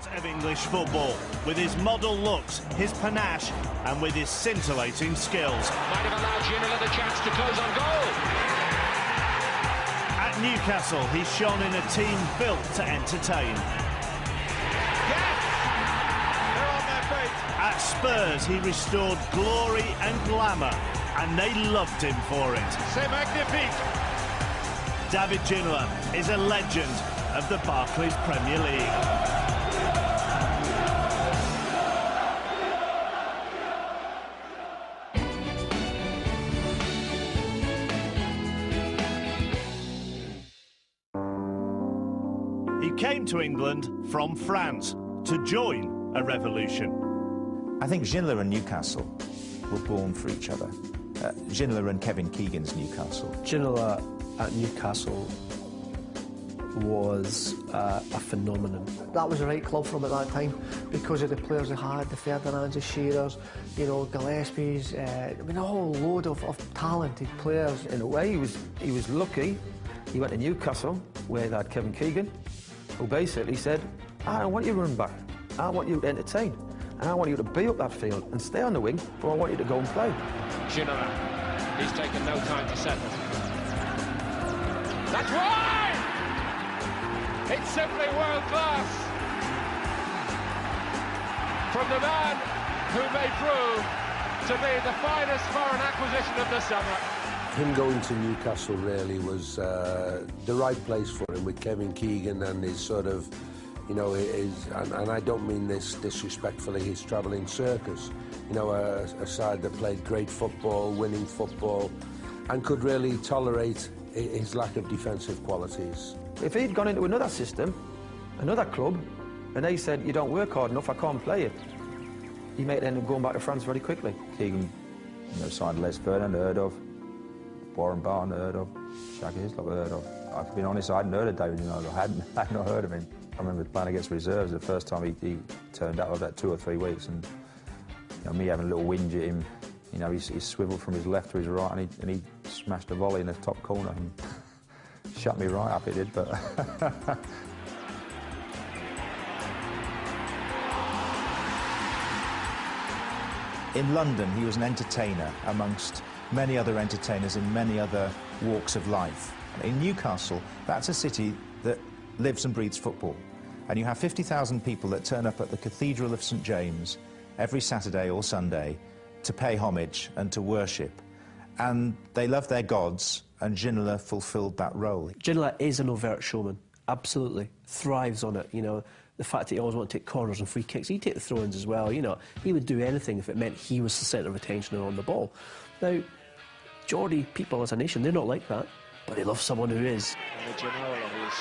heart of English football, with his model looks, his panache, and with his scintillating skills. Might have allowed Ginola the chance to close on goal. At Newcastle, he's shone in a team built to entertain. Yes! They're on their feet. At Spurs, he restored glory and glamour, and they loved him for it. C'est magnifique. Дэвид Джинола is a legend of the Barclays Premier League. He came to England from France to join a revolution. I think Ginola and Newcastle were born for each other. Ginola and Kevin Keegan's Newcastle. Ginola at Newcastle was a phenomenon. That was the right club for him at that time because of the players they had, the Ferdinands, the Shearers, you know, Gillespie's, I mean, a whole load of talented players. In a way, he was lucky. He went to Newcastle, where they had Kevin Keegan, who basically said, I don't want you running back. I want you to entertain. And I want you to be up that field and stay on the wing, but I want you to go and play. Ginola, he's taken no time to settle. That's right! It's simply world class. From the man who may prove to be the finest foreign acquisition of the summer. Him going to Newcastle really was the right place for him with Kevin Keegan and his sort of, you know, and I don't mean this disrespectfully, his travelling circus. You know, a side that played great football, winning football, and could really tolerate his lack of defensive qualities. If he'd gone into another system, another club, and they said, you don't work hard enough, I can't play you, he might end up going back to France very quickly. Keegan, you know, signed Les Ferdinand, heard of. Warren Barton, heard of. Shaggy Hislop, heard of. I've been honest, I hadn't heard of Дэвид Джинола. I had not heard of him. I remember playing against reserves the first time he turned out about 2 or 3 weeks, and you know, me having a little whinge at him. You know, he swiveled from his left to his right, and he smashed a volley in the top corner and shut me right up, it did, but... In London, he was an entertainer amongst many other entertainers in many other walks of life. In Newcastle, that's a city that lives and breathes football. And you have 50,000 people that turn up at the Cathedral of St James every Saturday or Sunday to pay homage and to worship. And they love their gods, and Ginola fulfilled that role. Ginola is an overt showman, absolutely. Thrives on it, you know. The fact that he always wanted to take corners and free kicks, he'd take the throw-ins as well, you know. He would do anything if it meant he was the centre of attention and on the ball. Now, Geordie people as a nation, they're not like that, but they love someone who is. And Ginola, who's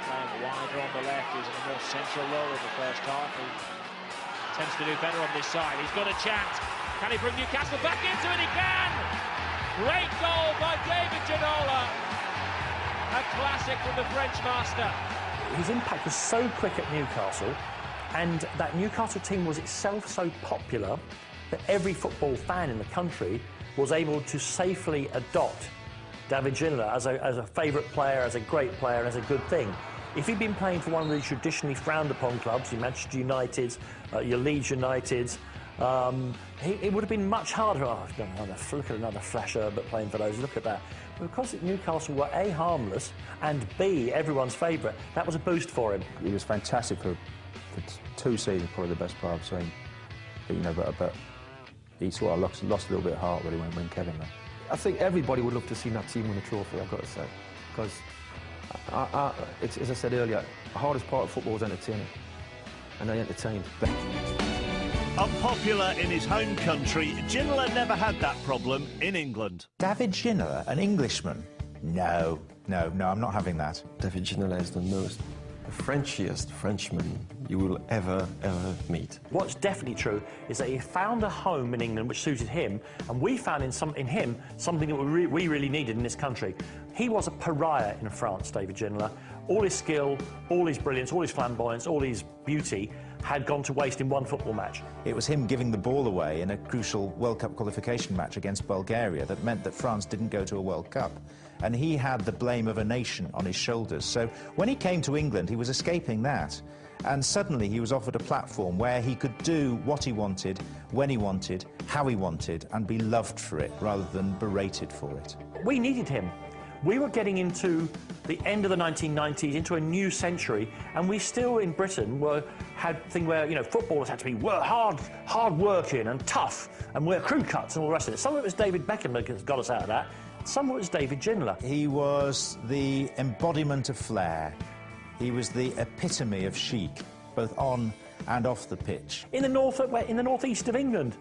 playing wider on the left, is in a more central role in the first half. He tends to do better on this side. He's got a chance. Can he bring Newcastle back into it? He can! Great goal by Дэвид Джинола. A classic from the French master. His impact was so quick at Newcastle, and that Newcastle team was itself so popular that every football fan in the country was able to safely adopt Дэвид Джиноla as a favourite player, as a great player, and as a good thing. If he'd been playing for one of the traditionally frowned upon clubs, your Manchester Uniteds, your Leeds Uniteds, it would have been much harder. Oh, look at another Flash Herbert playing for those, look at that. But because Newcastle were A, harmless, and B, everyone's favourite, that was a boost for him. He was fantastic for 2 seasons, probably the best player I've seen. But, you know, but he sort of lost a little bit of heart really when Kevin left. I think everybody would love to see that team win a trophy, I've got to say. Because, as I said earlier, the hardest part of football is entertaining. And they entertained. Unpopular in his home country, Ginola never had that problem in England. Дэвид Джинола, an Englishman? No, I'm not having that. Дэвид Джиноla is the Frenchiest Frenchman you will ever meet. What's definitely true is that he found a home in England which suited him, and we found in him something that we really needed in this country. He was a pariah in France, Дэвид Джиноla. All his skill, all his brilliance, all his flamboyance, all his beauty had gone to waste in one football match. It was him giving the ball away in a crucial World Cup qualification match against Bulgaria that meant that France didn't go to a World Cup. And he had the blame of a nation on his shoulders. So when he came to England, he was escaping that. And suddenly he was offered a platform where he could do what he wanted, when he wanted, how he wanted, and be loved for it rather than berated for it. We needed him. We were getting into the end of the 1990s, into a new century, and we still in Britain had a thing where, you know, footballers had to be hard working and tough and wear crew cuts and all the rest of it. Some of it was David Beckham that got us out of that. Some of it was Дэвид Джинола. He was the embodiment of flair. He was the epitome of chic, both on and off the pitch. In the northeast of England,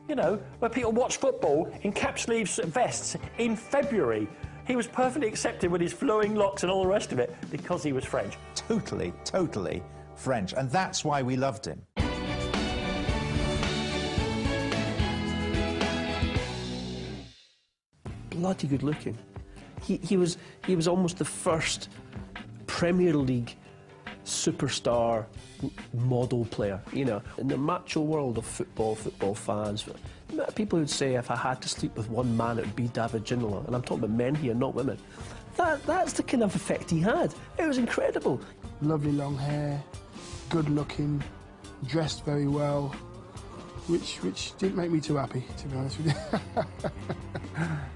you know, where people watch football in cap sleeves vests in February. He was perfectly accepted with his flowing locks and all the rest of it because he was French. Totally, totally French, and that's why we loved him. Bloody good looking. He was almost the first Premier League superstar model player, you know. In the macho world of football fans, people would say if I had to sleep with one man it would be Дэвид Джинола, and I'm talking about men here, not women. That's the kind of effect he had. It was incredible. Lovely long hair, good looking, dressed very well, which didn't make me too happy, to be honest with you.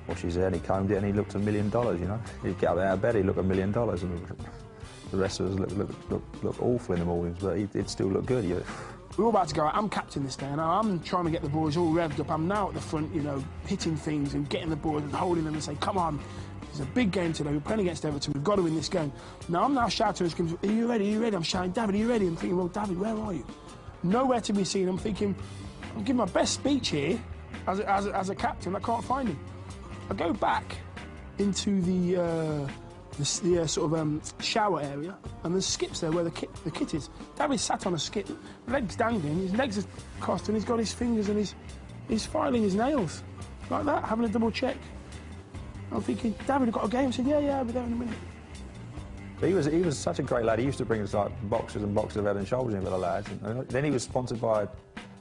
Well, she's there and he combed it and he looked $1 million, you know. He'd get up out of bed, he'd look $1 million, and the rest of us look awful in the mornings, but he'd still look good. We were about to go out. I'm captain this day, and I'm trying to get the boys all revved up. I'm now at the front, you know, hitting things and getting the boys and holding them and saying, come on, it's a big game today. We're playing against Everton. We've got to win this game. Now I'm now shouting and screaming, are you ready? Are you ready? I'm shouting, David, are you ready? I'm thinking, well, David, where are you? Nowhere to be seen. I'm thinking, I'm giving my best speech here as a captain. I can't find him. I go back into the sort of shower area, and there's skips there where the kit is. David's sat on a skip, legs dangling, his legs are crossed, and he's got his fingers and he's filing his nails like that, having a double check. I'm thinking, David, got a game? I said, yeah, I'll be there in a minute. But he was such a great lad. He used to bring us like boxes and boxes of Head and Shoulders in for the lads. And then he was sponsored by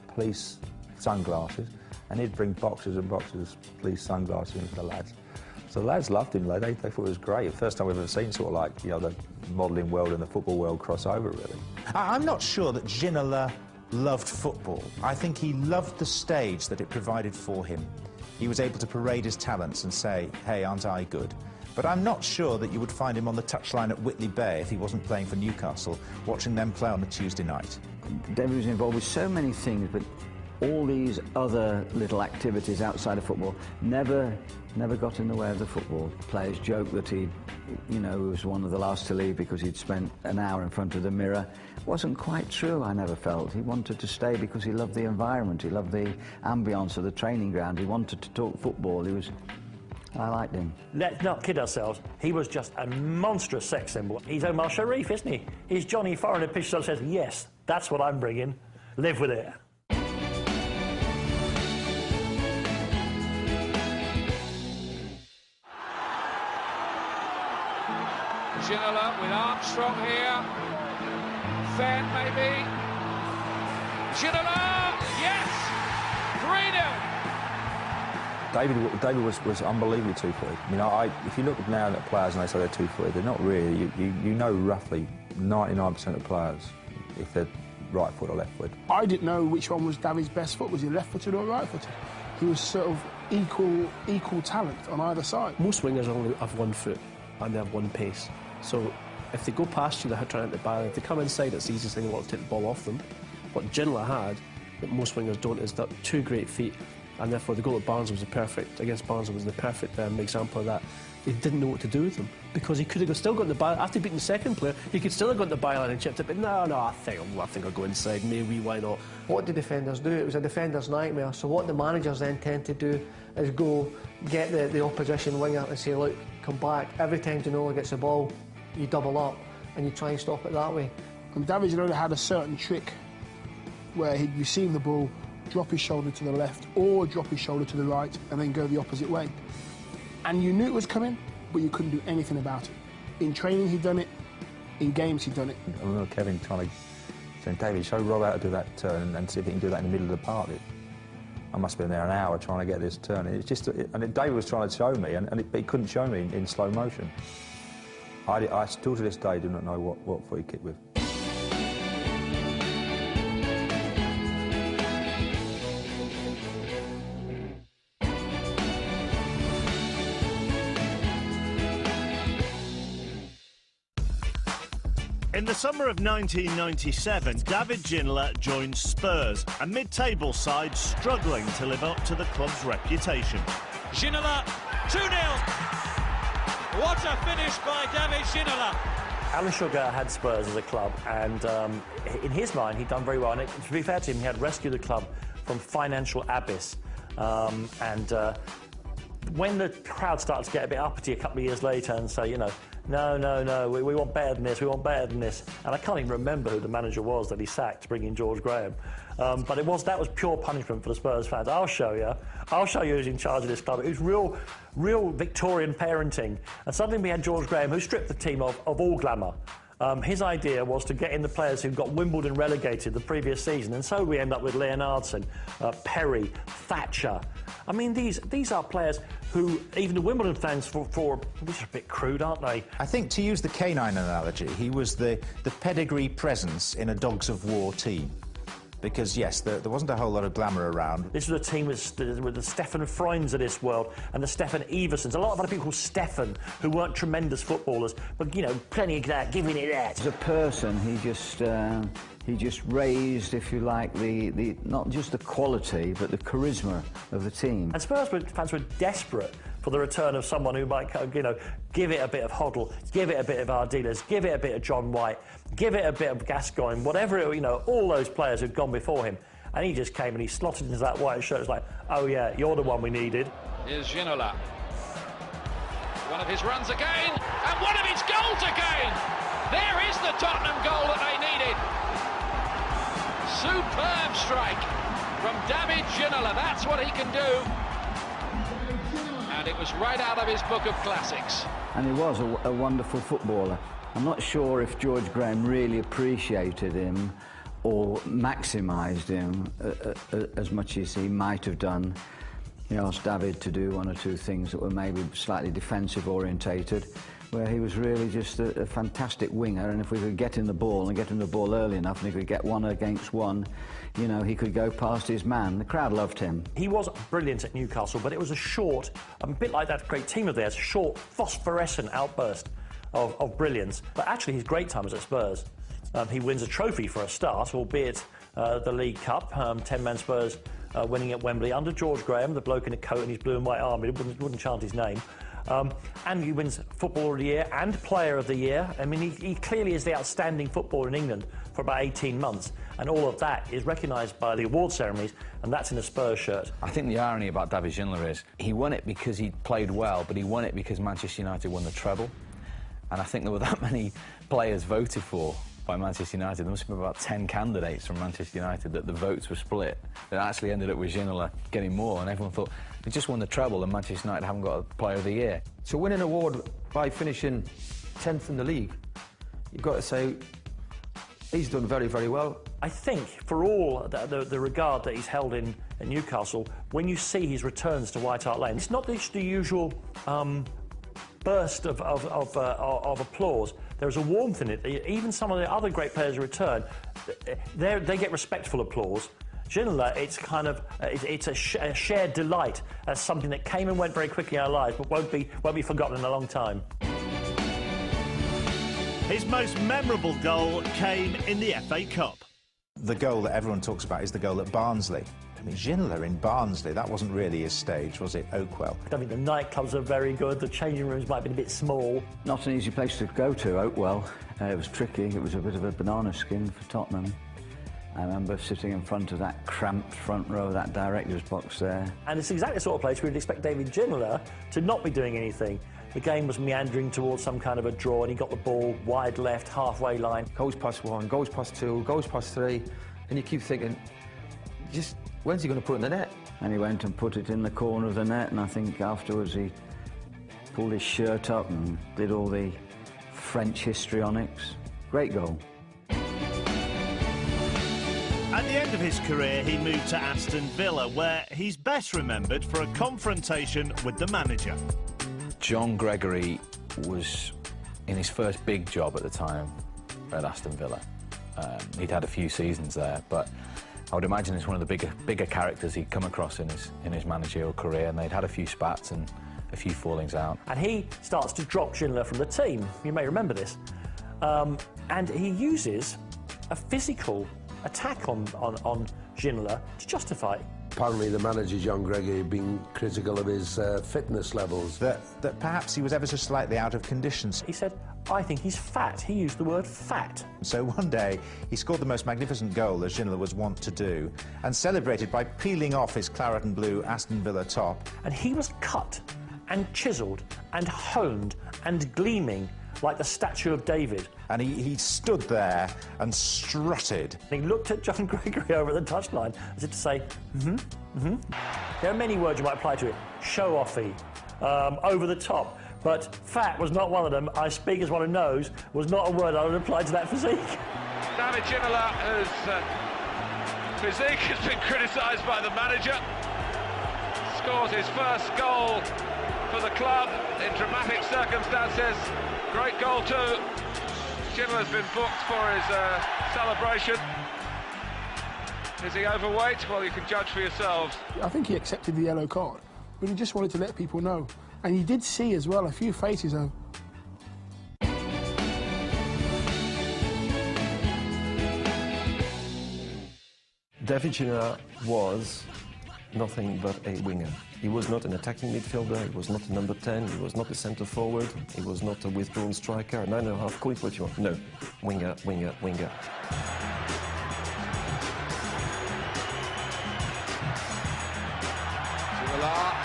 police sunglasses, and he'd bring boxes and boxes of police sunglasses in for the lads. So the lads loved him. They thought it was great. The first time we've ever seen sort of like, you know, the modelling world and the football world cross over, really. I'm not sure that Ginola loved football. I think he loved the stage that it provided for him. He was able to parade his talents and say, hey, aren't I good? But I'm not sure that you would find him on the touchline at Whitley Bay if he wasn't playing for Newcastle, watching them play on a Tuesday night. David was involved with so many things, but all these other little activities outside of football never got in the way of the football. Players joke that he, you know, was one of the last to leave because he'd spent an hour in front of the mirror. It wasn't quite true, I never felt. He wanted to stay because he loved the environment, he loved the ambience of the training ground, he wanted to talk football. I liked him. Let's not kid ourselves. He was just a monstrous sex symbol. He's Omar Sharif, isn't he? He's Johnny Foreign who pitches up and says, yes, that's what I'm bringing. Live with it. Ginola with Armstrong here. Fenn maybe. Ginola, yes! 3-0. David was unbelievably two-footed. I mean, if you look now at players and they say they're two-footed, they're not really. You know roughly 99% of players if they're right foot or left foot. I didn't know which one was David's best foot. Was he left-footed or right-footed? He was sort of equal talent on either side. Most wingers only have one foot and they have one pace. So if they go past you, they're trying to buy. If they come inside, it's the easiest thing. They want to take the ball off them. What Ginola had, that most wingers don't, is that two great feet. And therefore the goal at Barnes was the perfect example of that. He didn't know what to do with them because he could have still got the byline. After beating the second player, he could still have got the byline and chipped it. But no, I think I'll go inside. Maybe, why not? What did defenders do? It was a defender's nightmare. So what the managers then tend to do is go get the opposition winger and say, look, come back. Every time Ginola gets the ball, you double up and you try and stop it that way. And Дэвид Джинола had a certain trick where he'd receive the ball, drop his shoulder to the left or drop his shoulder to the right and then go the opposite way. And you knew it was coming, but you couldn't do anything about it. In training, he'd done it. In games, he'd done it. I remember Kevin trying to say, David, show Rob how to do that turn and see if he can do that in the middle of the park. I must have been there an hour trying to get this turn. It's just, David was trying to show me, but he couldn't show me in slow motion. I still to this day do not know what foot he kicked with. In the summer of 1997, Дэвид Джинола joined Spurs, a mid-table side struggling to live up to the club's reputation. Ginola, 2-0. What a finish by Дэвид Джинола. Alan Sugar had Spurs as a club, and in his mind, he'd done very well. And to be fair to him, he had rescued the club from financial abyss. When the crowd started to get a bit uppity a couple of years later and say, you know, no, we want better than this, we want better than this. And I can't even remember who the manager was that he sacked to bring in George Graham. But that was pure punishment for the Spurs fans. I'll show you who's in charge of this club. It was real Victorian parenting. And suddenly we had George Graham, who stripped the team of all glamour. His idea was to get in the players who got Wimbledon relegated the previous season, and so we end up with Leonardson, Perry, Thatcher. I mean, these are players who even the Wimbledon fans for which are a bit crude, aren't they? I think, to use the canine analogy, he was the pedigree presence in a Dogs of War team. Because, yes, there wasn't a whole lot of glamour around. This was a team with the Stefan Freunds of this world and the Stefan Eversons. A lot of other people called Stefan, who weren't tremendous footballers, but, you know, plenty of that, giving it that. As a person, he just raised, if you like, the not just the quality, but the charisma of the team. And Spurs fans were desperate for the return of someone who might, you know, give it a bit of Hoddle, give it a bit of Ardiles, give it a bit of John White, give it a bit of Gascoigne, whatever, you know, all those players who'd gone before him. And he just came and he slotted into that white shirt. It's like, oh yeah, you're the one we needed. Here's Ginola. One of his runs again, and one of his goals again. There is the Tottenham goal that they needed. Superb strike from Дэвид Джинола. That's what he can do. And it was right out of his book of classics. And he was a wonderful footballer. I'm not sure if George Graham really appreciated him or maximised him as much as he might have done. He asked David to do one or two things that were maybe slightly defensive orientated, where he was really just a fantastic winger, and if we could get in the ball and get in the ball early enough and he could get one against one, you know, he could go past his man. The crowd loved him. He was brilliant at Newcastle, but it was a short, a bit like that great team of theirs, short, phosphorescent outburst of brilliance. But actually his great time was at Spurs. He wins a trophy for a start, albeit the League Cup, 10-man Spurs winning at Wembley under George Graham, the bloke in a coat and his blue and white army, wouldn't chant his name. And he wins Footballer of the Year and Player of the Year. I mean, he clearly is the outstanding footballer in England for about 18 months. And all of that is recognised by the award ceremonies, and that's in a Spurs shirt. I think the irony about Дэвид Жинола is he won it because he played well, but he won it because Manchester United won the treble. And I think there were that many players voted for by Manchester United. There must have been about 10 candidates from Manchester United that the votes were split. That actually ended up with Ginola getting more, and everyone thought, they just won the treble and Manchester United haven't got a Player of the Year. To win an award by finishing 10th in the league, you've got to say he's done very, very well. I think, for all the regard that he's held in Newcastle, when you see his returns to White Hart Lane, it's not just the usual burst of applause. There's a warmth in it. Even some of the other great players who return, they get respectful applause. Ginola, it's kind of it's a shared delight as something that came and went very quickly in our lives, but won't be forgotten in a long time. His most memorable goal came in the FA Cup. The goal that everyone talks about is the goal at Barnsley. I mean, Ginola in Barnsley, that wasn't really his stage, was it, 𝙎𝘽? I mean, the nightclubs are very good, the changing rooms might have been a bit small. Not an easy place to go to, 𝙎𝘽. It was tricky, it was a bit of a banana skin for Tottenham. I remember sitting in front of that cramped front row of that director's box there. And it's exactly the sort of place where you'd expect Дэвид Джинола to not be doing anything. The game was meandering towards some kind of a draw, and he got the ball wide left, halfway line. Goes past one, goes past two, goes past three, and you keep thinking, just when's he going to put it in the net? And he went and put it in the corner of the net, and I think afterwards he pulled his shirt up and did all the French histrionics. Great goal. At the end of his career, he moved to Aston Villa, where he's best remembered for a confrontation with the manager. John Gregory was in his first big job at the time at Aston Villa. He'd had a few seasons there, but I would imagine it's one of the bigger characters he'd come across in his managerial career, and they'd had a few spats and a few fallings out. And he starts to drop Ginola from the team. You may remember this. and he uses a physical attack on Ginola to justify it. Apparently the manager, John Gregory, had been critical of his fitness levels. That perhaps he was ever so slightly out of conditions. He said, I think he's fat. He used the word fat. So one day, he scored the most magnificent goal, as Ginola was wont to do, and celebrated by peeling off his claret and blue Aston Villa top. And he was cut and chiselled and honed and gleaming like the statue of David. And he stood there and strutted. He looked at John Gregory over at the touchline as if to say, There are many words you might apply to it. Show-offy, over the top. But fat was not one of them. I speak as one who knows, was not a word I would apply to that physique. Дэвид Джинола, whose physique has been criticised by the manager, scores his first goal for the club in dramatic circumstances. Great goal too. Ginola's been booked for his celebration. Is he overweight? Well, you can judge for yourselves. I think he accepted the yellow card, but he just wanted to let people know. And you did see as well a few faces of... Дэвид Джинола was nothing but a winger. He was not an attacking midfielder, he was not a number 10, he was not a centre forward, he was not a withdrawn striker, a 9.5, call it what you want. No, winger, winger, winger. Ginola,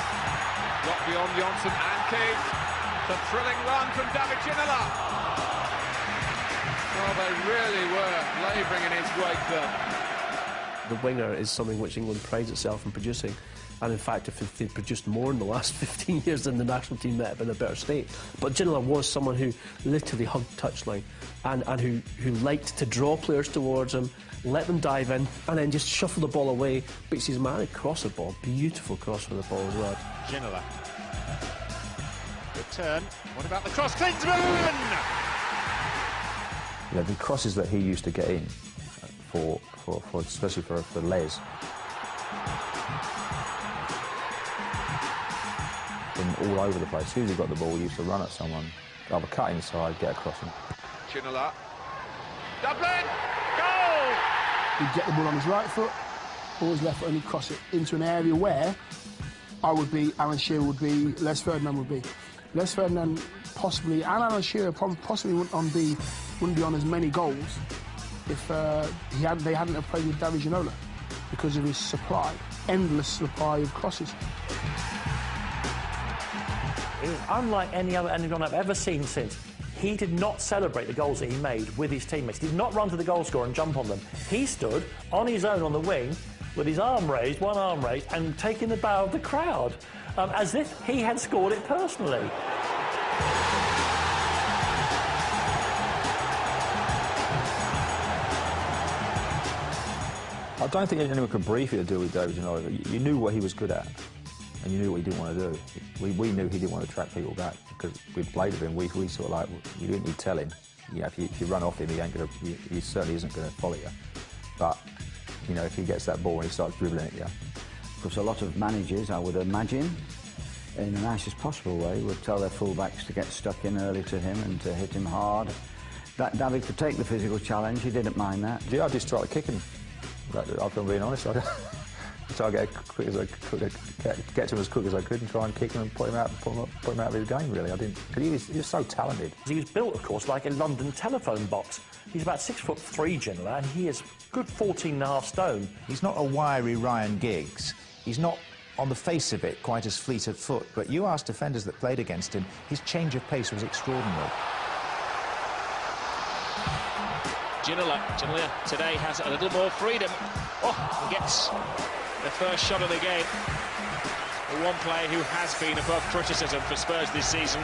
got beyond Johnson and Keith. The thrilling run from Дэвид Джинола. Well, they really were labouring in his wake there. The winger is something which England prides itself in producing. And in fact, if they'd produced more in the last 15 years than the national team, they'd have been in a better state. But Ginola was someone who literally hugged touchline and who liked to draw players towards him, let them dive in, and then just shuffle the ball away. But he's man to cross the ball. Beautiful cross for the ball as well. Ginola. Good turn. What about the cross? Klinsmann! You know, the crosses that he used to get in, especially for Les, all over the place. As soon as he got the ball, he used to run at someone, either cut inside, get a crossing. Ginola. Dublin! Goal! He'd get the ball on his right foot, or his left foot, and he'd cross it into an area where I would be, Alan Shearer would be, Les Ferdinand would be. Les Ferdinand possibly, and Alan Shearer possibly wouldn't be on as many goals if they hadn't have played with Дэвид Джинола because of his supply, endless supply of crosses. It was unlike anyone I've ever seen since. He did not celebrate the goals that he made with his teammates. He did not run to the goal scorer and jump on them. He stood on his own on the wing with his arm raised, one arm raised, and taking the bow of the crowd, as if he had scored it personally. I don't think anyone could brief you to do with Дэвид Джинола. You knew what he was good at, and you knew what he didn't want to do. We knew he didn't want to track people back because we'd played with him. We sort of like, you didn't need telling. You know, if you run off him, he certainly isn't going to follow you. But you know, if he gets that ball and he starts dribbling at you. Because a lot of managers, I would imagine, in the nicest possible way, would tell their fullbacks to get stuck in early to him and to hit him hard. That David could take the physical challenge. He didn't mind that. Yeah, I just started kicking him. I've been being honest. I try to get to him as quick as I could and try and kick him and put him out of his game. Really, I didn't. Because he was so talented. He was built, of course, like a London telephone box. He's about 6'3", Ginola, and he is good 14.5 stone. He's not a wiry Ryan Giggs. He's not, on the face of it, quite as fleet of foot. But you asked defenders that played against him, his change of pace was extraordinary. Ginola today has a little more freedom. Oh, he gets the first shot of the game. The one player who has been above criticism for Spurs this season.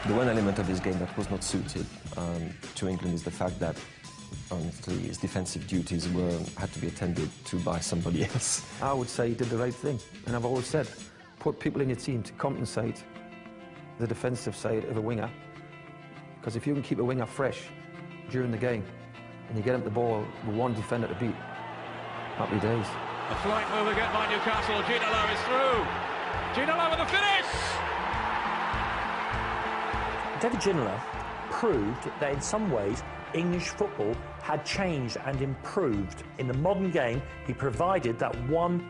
The one element of his game that was not suited to England is the fact that honestly his defensive duties had to be attended to by somebody else. I would say he did the right thing, and I've always said, put people in your team to compensate the defensive side of a winger, because if you can keep a winger fresh during the game and you get him the ball with one defender to beat, happy days. A flight move again by Newcastle. Ginola is through. Ginola with the finish! Дэвид Джинола proved that in some ways English football had changed and improved. In the modern game, he provided that one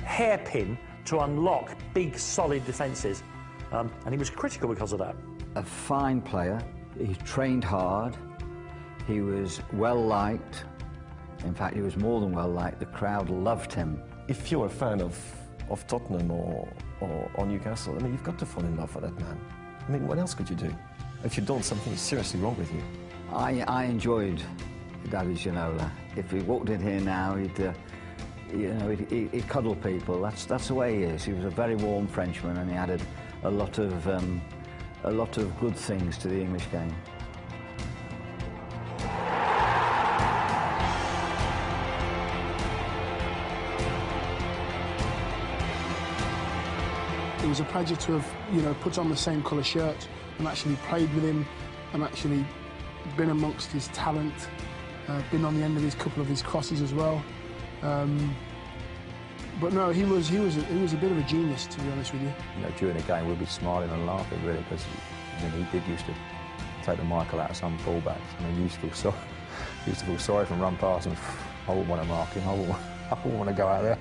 hairpin to unlock big, solid defences. And he was critical because of that. A fine player. He trained hard. He was well-liked. In fact, he was more than well-liked. The crowd loved him. If you're a fan of Tottenham or Newcastle, I mean, you've got to fall in love with that man. I mean, what else could you do? If you don't, something is seriously wrong with you. I enjoyed Дэвид Джинола. If he walked in here now, he'd cuddle people. That's the way he is. He was a very warm Frenchman, and he added a lot of good things to the English game. It was a pleasure to have, put on the same colour shirt and actually played with him and actually been amongst his talent, been on the end of his couple of his crosses as well. But no, he was a bit of a genius, to be honest with you. During the game we'd be smiling and laughing really, because he did used to take the Michael out of some fullbacks. He used to feel sorry for him, run past him. I wouldn't want to mark him. I wouldn't want to go out there.